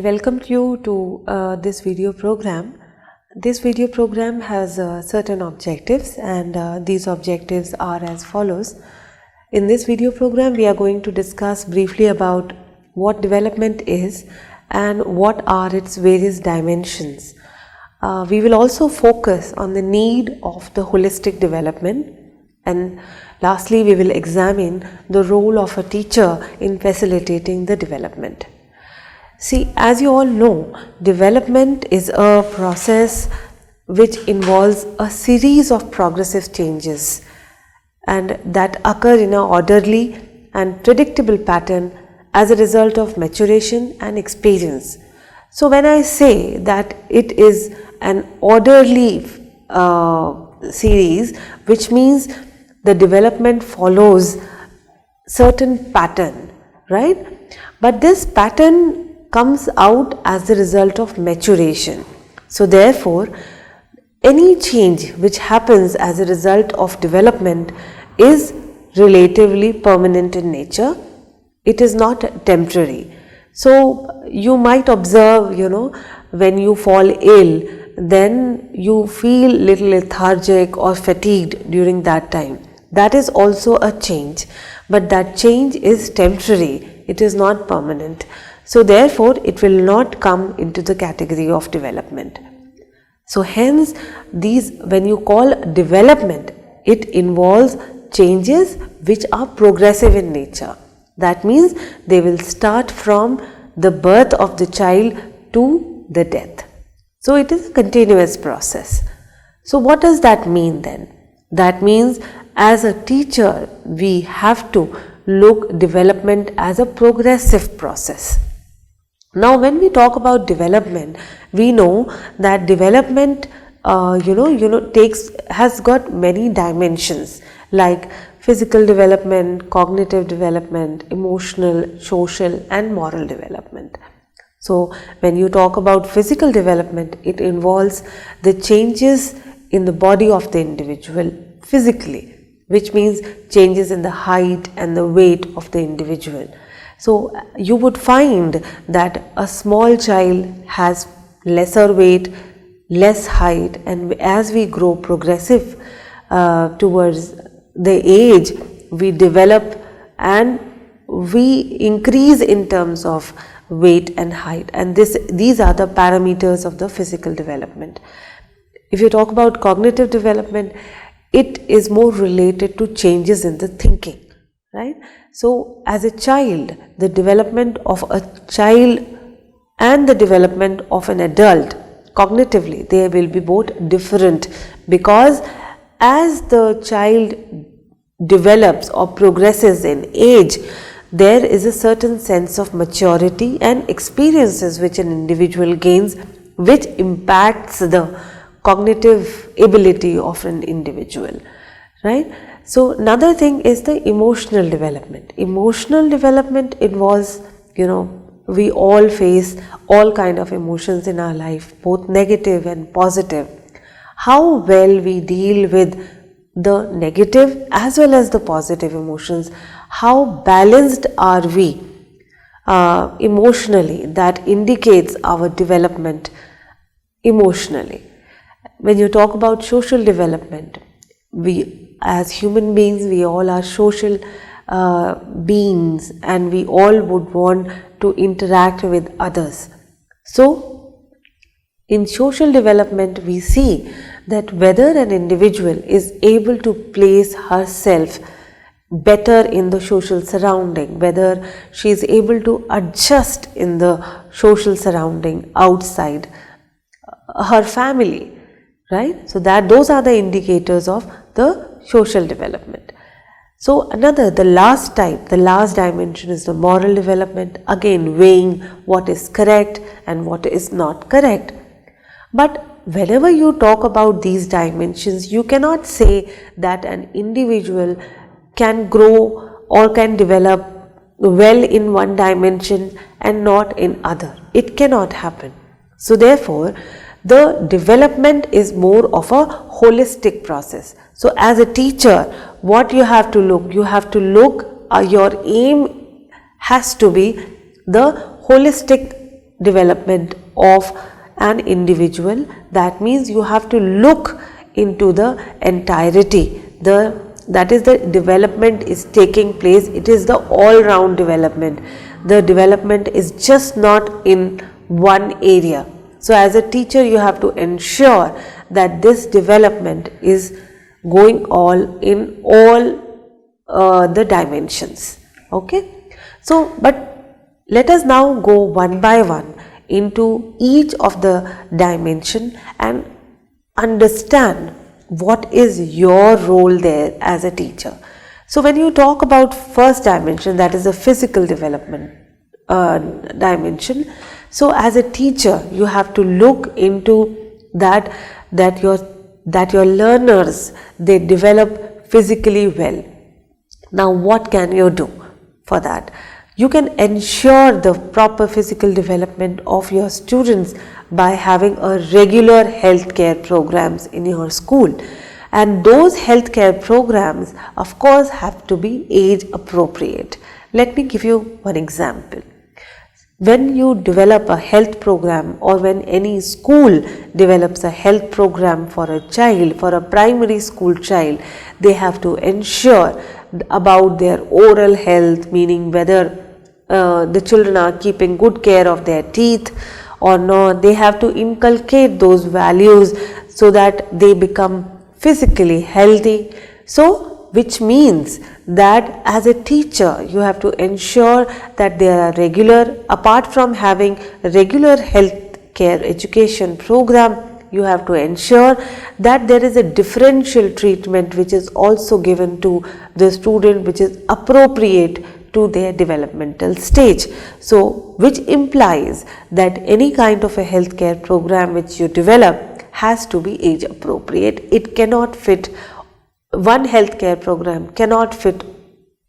welcome you to this video program. This video program has certain objectives, and these objectives are as follows. In this video program, we are going to discuss briefly about what development is and what are its various dimensions. We will also focus on the need of the holistic development, and lastly we will examine the role of a teacher in facilitating the development. See, as you all know, development is a process which involves a series of progressive changes and that occur in an orderly and predictable pattern as a result of maturation and experience. So when I say that it is an orderly series, which means the development follows certain pattern, right? But this pattern comes out as the result of maturation. So therefore, any change which happens as a result of development is relatively permanent in nature. It is not temporary. So you might observe, when you fall ill, then you feel little lethargic or fatigued during that time. That is also a change, but that change is temporary. It is not permanent. So therefore, it will not come into the category of development. So hence, when you call development, it involves changes which are progressive in nature. That means they will start from the birth of the child to the death. So it is a continuous process. So what does that mean then? That means as a teacher, we have to look development as a progressive process. Now when we talk about development, we know that development has got many dimensions like physical development, cognitive development, emotional, social and moral development. So when you talk about physical development, it involves the changes in the body of the individual physically, which means changes in the height and the weight of the individual. So you would find that a small child has lesser weight, less height, and as we grow progressive towards the age, we develop and we increase in terms of weight and height, and these are the parameters of the physical development. If you talk about cognitive development, it is more related to changes in the thinking, right? So as a child, the development of a child and the development of an adult, cognitively they will be both different, because as the child develops or progresses in age, there is a certain sense of maturity and experiences which an individual gains, which impacts the cognitive ability of an individual, right? So another thing is the emotional development. Emotional development involves, we all face all kind of emotions in our life, both negative and positive. How well we deal with the negative as well as the positive emotions, how balanced are we emotionally, that indicates our development emotionally. When you talk about social development, we as human beings, we all are social beings, and we all would want to interact with others. So in social development, we see that whether an individual is able to place herself better in the social surrounding, whether she is able to adjust in the social surrounding outside her family, right? So those are the indicators of the social development. So the last dimension is the moral development, again weighing what is correct and what is not correct. But whenever you talk about these dimensions, you cannot say that an individual can grow or can develop well in one dimension and not in other. It cannot happen. So therefore, the development is more of a holistic process. So as a teacher, what you have to look, your aim has to be the holistic development of an individual. That means you have to look into the entirety. That is, the development is taking place. It is the all-round development. The development is just not in one area. So as a teacher, you have to ensure that this development is going all in all the dimensions. Okay. So, but let us now go one by one into each of the dimension and understand what is your role there as a teacher. So when you talk about first dimension, that is the physical development dimension. So as a teacher, you have to look into that your learners, they develop physically well. Now what can you do for that? You can ensure the proper physical development of your students by having a regular healthcare programs in your school, and those healthcare programs of course have to be age appropriate. Let me give you one example. When you develop a health program, or when any school develops a health program for a child, for a primary school child, they have to ensure about their oral health, meaning whether the children are keeping good care of their teeth or not. They have to inculcate those values so that they become physically healthy. So which means that as a teacher, you have to ensure that there are regular, apart from having regular health care education program, you have to ensure that there is a differential treatment which is also given to the student, which is appropriate to their developmental stage. So which implies that any kind of a healthcare program which you develop has to be age appropriate. It cannot fit, one healthcare program cannot fit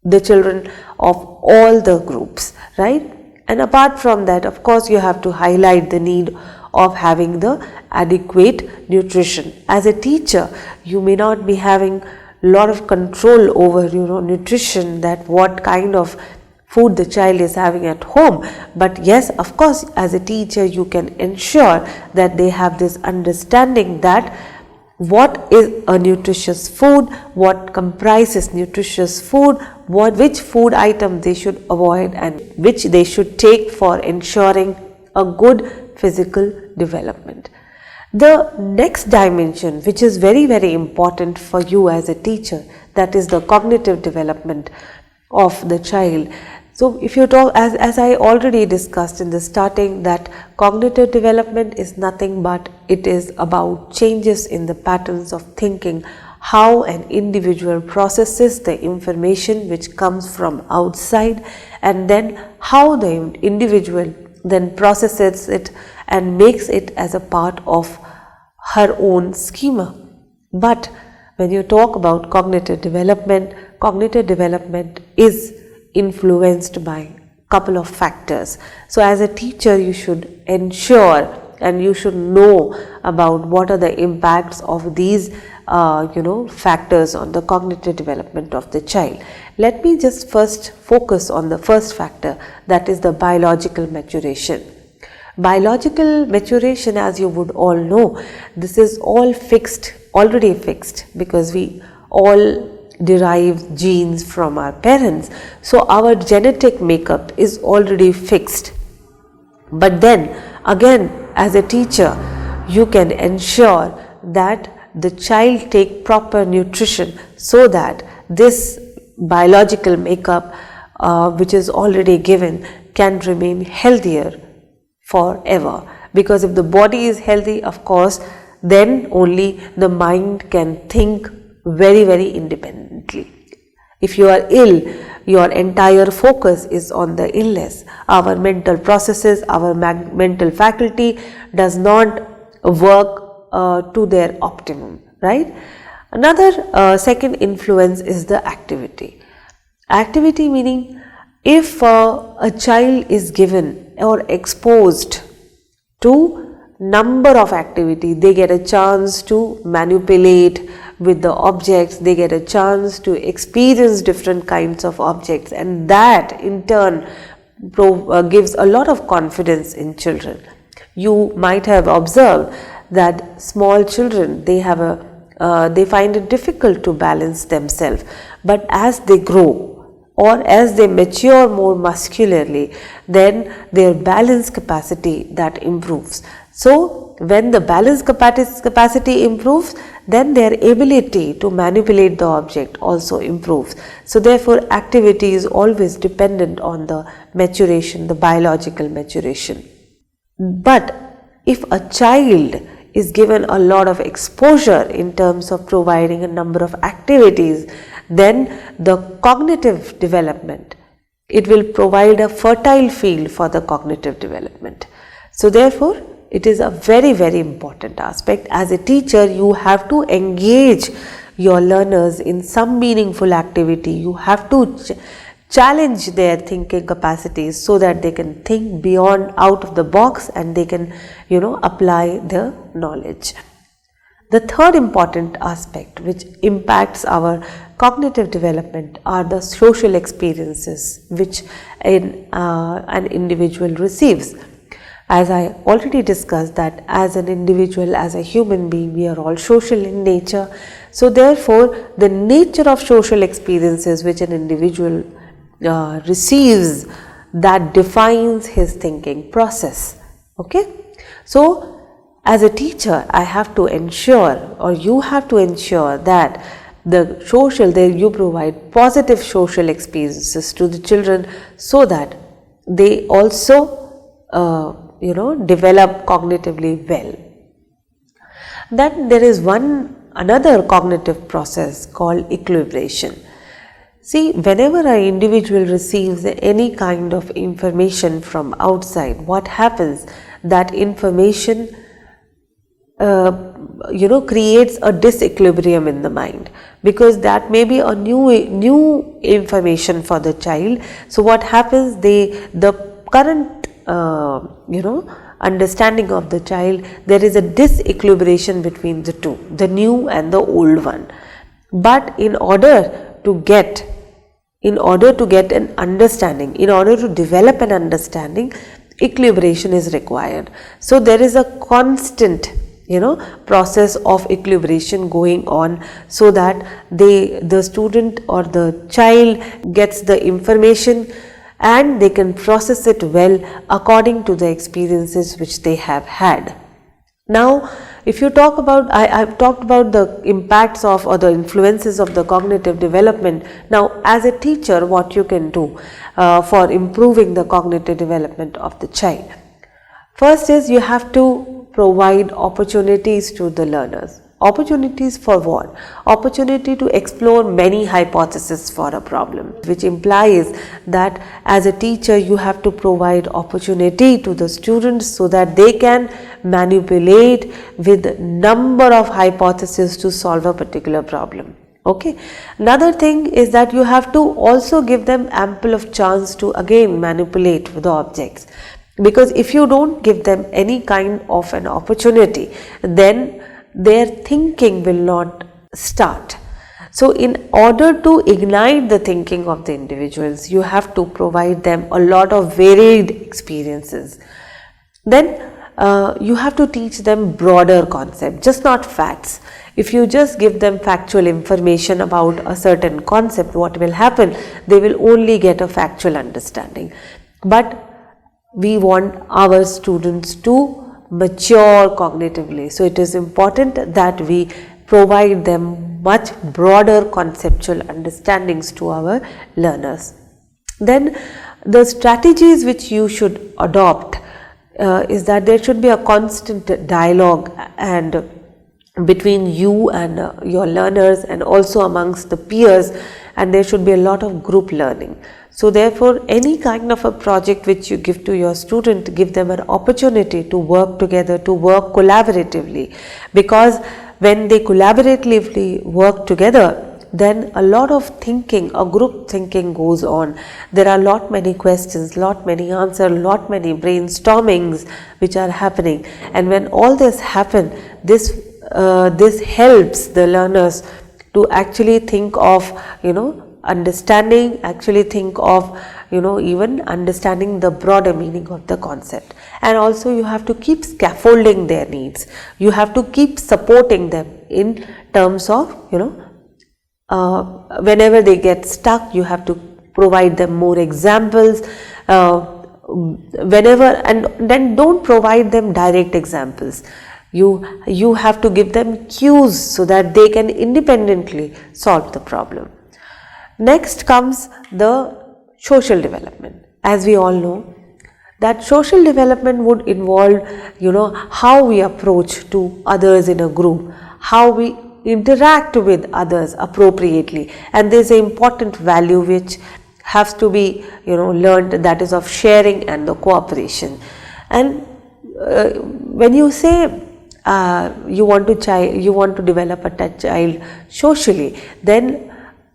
the children of all the groups, right? And apart from that, of course, you have to highlight the need of having the adequate nutrition. As a teacher, you may not be having lot of control over nutrition, that what kind of food the child is having at home, but yes, of course, as a teacher you can ensure that they have this understanding that what is a nutritious food, what comprises nutritious food, which food item they should avoid and which they should take for ensuring a good physical development. The next dimension, which is very, very important for you as a teacher, that is the cognitive development of the child. So if you talk, as I already discussed in the starting, that cognitive development is nothing but it is about changes in the patterns of thinking, how an individual processes the information which comes from outside, and then how the individual then processes it and makes it as a part of her own schema. But when you talk about cognitive development is influenced by a couple of factors. So as a teacher, you should ensure and you should know about what are the impacts of these factors on the cognitive development of the child. Let me just first focus on the first factor, that is the biological maturation. Biological maturation, as you would all know, this is all fixed, already fixed, because we all derive genes from our parents. So our genetic makeup is already fixed. But then again, as a teacher, you can ensure that the child take proper nutrition so that this biological makeup which is already given can remain healthier forever. Because if the body is healthy, of course, then only the mind can think very, very independently. If you are ill, your entire focus is on the illness. Our mental processes, our mental faculty does not work to their optimum, right? Another second influence is the activity. Activity meaning if a child is given or exposed to number of activity, they get a chance to manipulate with the objects, they get a chance to experience different kinds of objects, and that in turn gives a lot of confidence in children. You might have observed that small children, they find it difficult to balance themselves, but as they grow or as they mature more muscularly, then their balance capacity that improves. So when the balance capacity improves, then their ability to manipulate the object also improves. So therefore activity is always dependent on the maturation, the biological maturation. But if a child is given a lot of exposure in terms of providing a number of activities, then the cognitive development, it will provide a fertile field for the cognitive development. So therefore it is a very, very important aspect. As a teacher, you have to engage your learners in some meaningful activity. You have to challenge their thinking capacities so that they can think beyond, out of the box, and they can, apply the knowledge. The third important aspect which impacts our cognitive development are the social experiences which an individual receives. As I already discussed, that as an individual, as a human being, we are all social in nature. So therefore the nature of social experiences which an individual receives, that defines his thinking process. Okay, so as a teacher, I have to ensure, or you have to ensure, that you provide positive social experiences to the children so that they also develop cognitively well. Then there is another cognitive process called equilibration. See, whenever an individual receives any kind of information from outside, what happens, that information creates a disequilibrium in the mind, because that may be a new information for the child. So what happens, the current understanding of the child, there is a disequilibration between the two, the new and the old one. But in order to get an understanding, in order to develop an understanding, equilibration is required. So there is a constant process of equilibration going on, so that the student or the child gets the information and they can process it well according to the experiences which they have had. Now, if you talk about, I've talked about the impacts of, or the influences of the cognitive development. Now, as a teacher, what you can do for improving the cognitive development of the child. First is, you have to provide opportunities to the learners. Opportunities for what? Opportunity to explore many hypotheses for a problem, which implies that as a teacher you have to provide opportunity to the students so that they can manipulate with number of hypotheses to solve a particular problem. Okay. Another thing is that you have to also give them ample of chance to again manipulate with the objects, because if you don't give them any kind of an opportunity, then their thinking will not start. So in order to ignite the thinking of the individuals, you have to provide them a lot of varied experiences. Then you have to teach them broader concepts, just not facts. If you just give them factual information about a certain concept, what will happen? They will only get a factual understanding. But we want our students to mature cognitively. So it is important that we provide them much broader conceptual understandings to our learners. Then the strategies which you should adopt is that there should be a constant dialogue and between you and your learners, and also amongst the peers, and there should be a lot of group learning. So therefore, any kind of a project which you give to your student, give them an opportunity to work together, to work collaboratively, because when they collaboratively work together, then a lot of thinking, a group thinking goes on. There are lot many questions, lot many answers, lot many brainstormings which are happening, and when all this happen, this helps the learners to actually think of understanding, actually think of, even understanding the broader meaning of the concept. And also you have to keep scaffolding their needs. You have to keep supporting them in terms of, whenever they get stuck, you have to provide them more examples. And then don't provide them direct examples. You have to give them cues so that they can independently solve the problem. Next comes the social development. As we all know, that social development would involve, how we approach to others in a group, how we interact with others appropriately, and there is an important value which has to be, learned, that is of sharing and the cooperation. And when you say you want to develop a child socially, then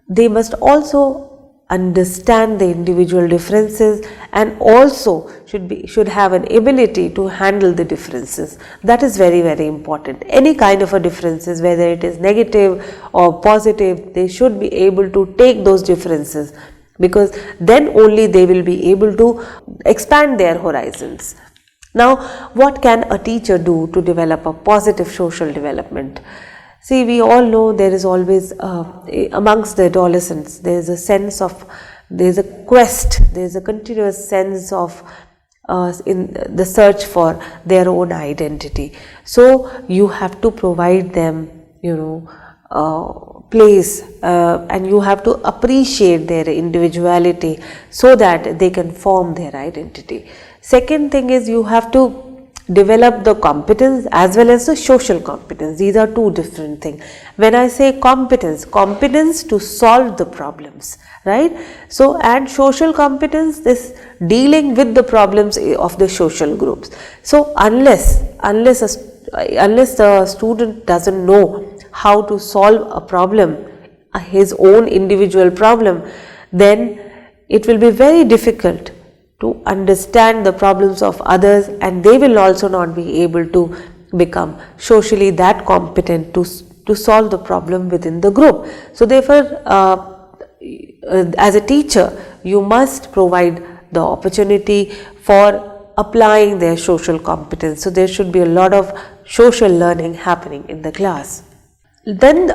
they must also understand the individual differences and also should have an ability to handle the differences. That is very, very important. Any kind of a differences, whether it is negative or positive, they should be able to take those differences, because then only they will be able to expand their horizons. Now, what can a teacher do to develop a positive social development? See, we all know there is always, amongst the adolescents, there is a sense of, there is a quest, there is a continuous sense of in the search for their own identity. So, you have to provide them, place, and you have to appreciate their individuality so that they can form their identity. Second thing is, you have to develop the competence as well as the social competence. These are two different things. When I say competence to solve the problems, right? So, and social competence, this dealing with the problems of the social groups. So, unless the student doesn't know how to solve a problem, his own individual problem, then it will be very difficult to understand the problems of others, and they will also not be able to become socially that competent to solve the problem within the group. So, therefore, as a teacher, you must provide the opportunity for applying their social competence. So, there should be a lot of social learning happening in the class. Then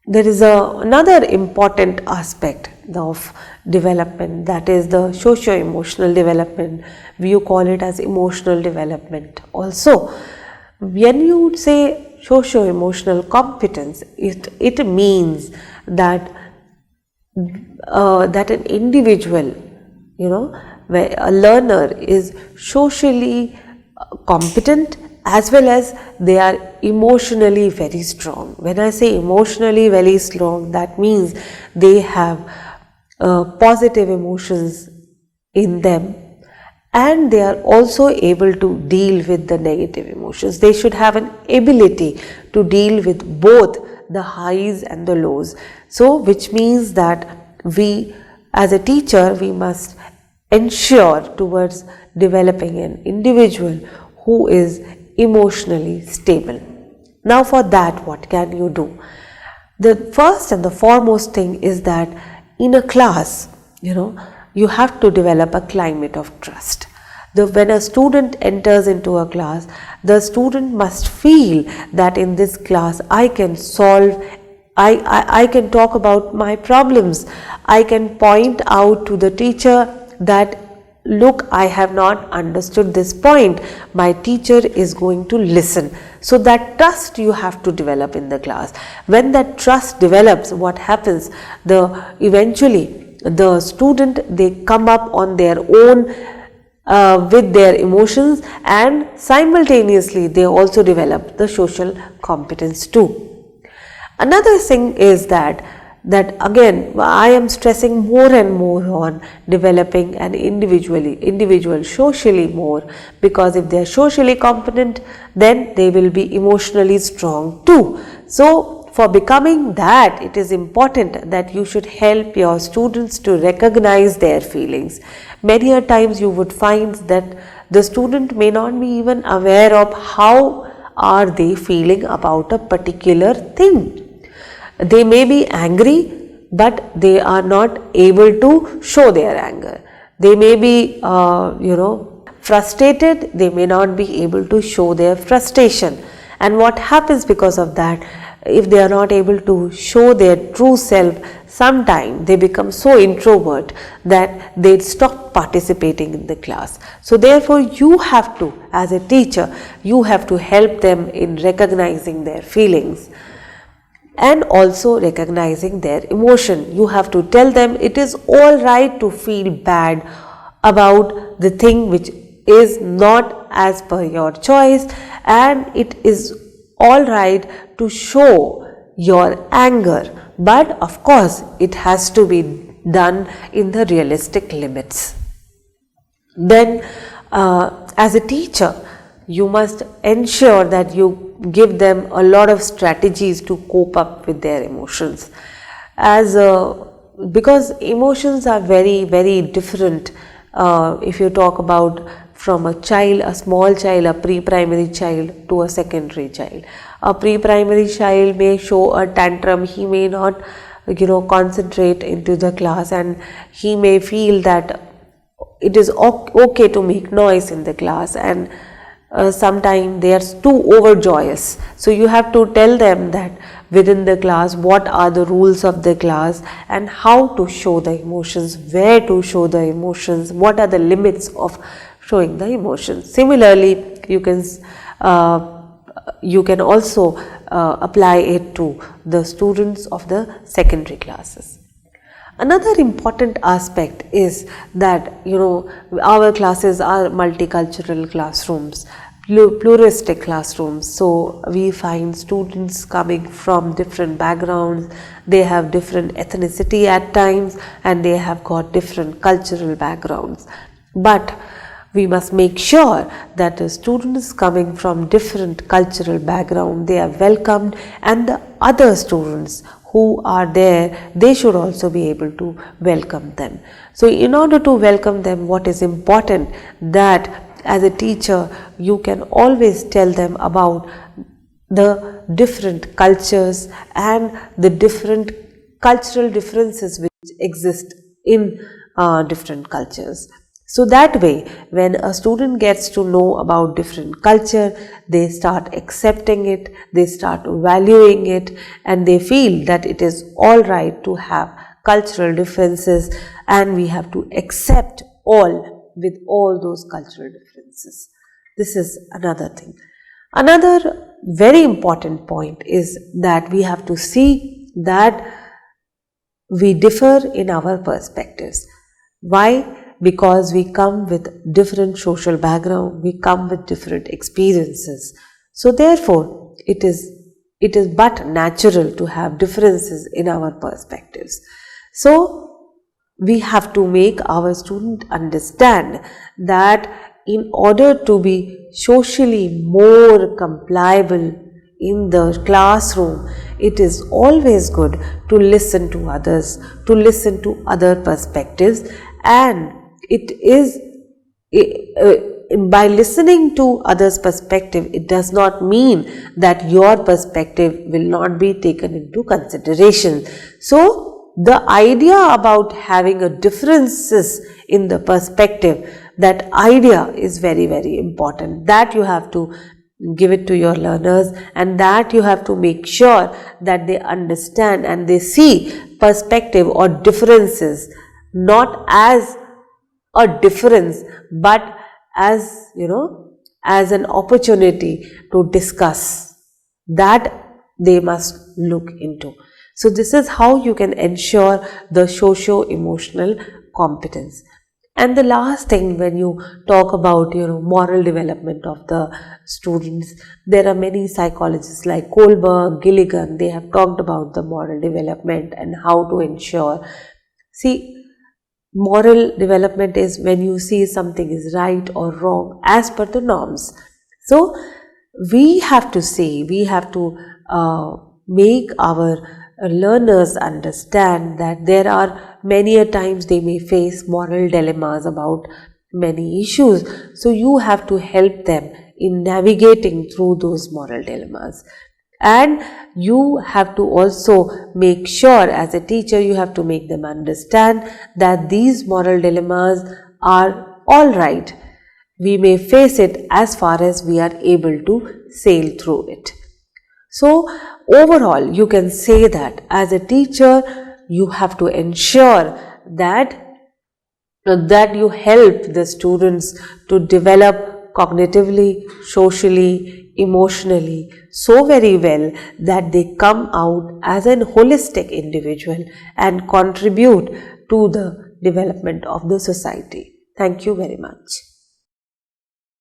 there is another important aspect of development, that is the socio-emotional development. You call it as emotional development also. When you say socio-emotional competence, it means that an individual, where a learner is socially competent as well as they are emotionally very strong. When I say emotionally very strong, that means they have positive emotions in them, and they are also able to deal with the negative emotions. They should have an ability to deal with both the highs and the lows. So, which means that we as a teacher, we must ensure towards developing an individual who is emotionally stable. Now, for that, what can you do? The first and the foremost thing is that in a class, you have to develop a climate of trust. When a student enters into a class, the student must feel that in this class I can solve, I can talk about my problems, I can point out to the teacher that, look, I have not understood this point, my teacher is going to listen. So, that trust you have to develop in the class. When that trust develops, what happens? Eventually the student, they come up on their own with their emotions, and simultaneously they also develop the social competence too. Another thing is that again I am stressing more and more on developing an individual socially more, because if they are socially competent, then they will be emotionally strong too. So, for becoming that, it is important that you should help your students to recognize their feelings. Many a times you would find that the student may not be even aware of how are they feeling about a particular thing. They may be angry, but they are not able to show their anger. They may be, frustrated, they may not be able to show their frustration. And what happens because of that, if they are not able to show their true self, sometimes they become so introvert that they stop participating in the class. So therefore, you have to, as a teacher, you have to help them in recognizing their feelings and also recognizing their emotion. You have to tell them it is all right to feel bad about the thing which is not as per your choice, and it is all right to show your anger, but of course it has to be done in the realistic limits. Then as a teacher, you must ensure that you give them a lot of strategies to cope up with their emotions, because emotions are very different. If you talk about from a child, a small child, a pre-primary child to a secondary child. A pre-primary child may show a tantrum, he may not concentrate into the class, and he may feel that it is okay to make noise in the class, and sometimes they are too overjoyous. So you have to tell them that within the class what are the rules of the class and how to show the emotions, where to show the emotions, what are the limits of showing the emotions. Similarly, you can also apply it to the students of the secondary classes. Another important aspect is that our classes are multicultural classrooms, pluralistic classrooms. So we find students coming from different backgrounds, they have different ethnicity at times, and they have got different cultural backgrounds. But we must make sure that the students coming from different cultural background, they are welcomed, and the other students who are there, they should also be able to welcome them. So in order to welcome them, what is important, that as a teacher you can always tell them about the different cultures and the different cultural differences which exist in different cultures. So that way, when a student gets to know about different culture, they start accepting it, they start valuing it, and they feel that it is all right to have cultural differences, and we have to accept all with all those cultural differences. This is another thing. Another very important point is that we have to see that we differ in our perspectives. Why? Because we come with different social background, we come with different experiences. So therefore, it is but natural to have differences in our perspectives. So we have to make our student understand that in order to be socially more compliable in the classroom, it is always good to listen to others, to listen to other perspectives, and by listening to others' perspective, it does not mean that your perspective will not be taken into consideration. So the idea about having a differences in the perspective, that idea is very important, that you have to give it to your learners, and that you have to make sure that they understand and they see perspective or differences not as a difference, but as as an opportunity to discuss, that they must look into. So this is how you can ensure the socio-emotional competence. And the last thing, when you talk about moral development of the students, there are many psychologists like Kohlberg, Gilligan, they have talked about the moral development and how to ensure. See, moral development is when you see something is right or wrong as per the norms. So we have to say, we have to make our learners understand that there are many a times they may face moral dilemmas about many issues. So you have to help them in navigating through those moral dilemmas. and you have to also make sure, as a teacher, you have to make them understand that these moral dilemmas are all right. We may face it as far as we are able to sail through it. So overall, you can say that as a teacher, you have to ensure that you help the students to develop cognitively, socially, emotionally so very well that they come out as an holistic individual and contribute to the development of the society. Thank you very much.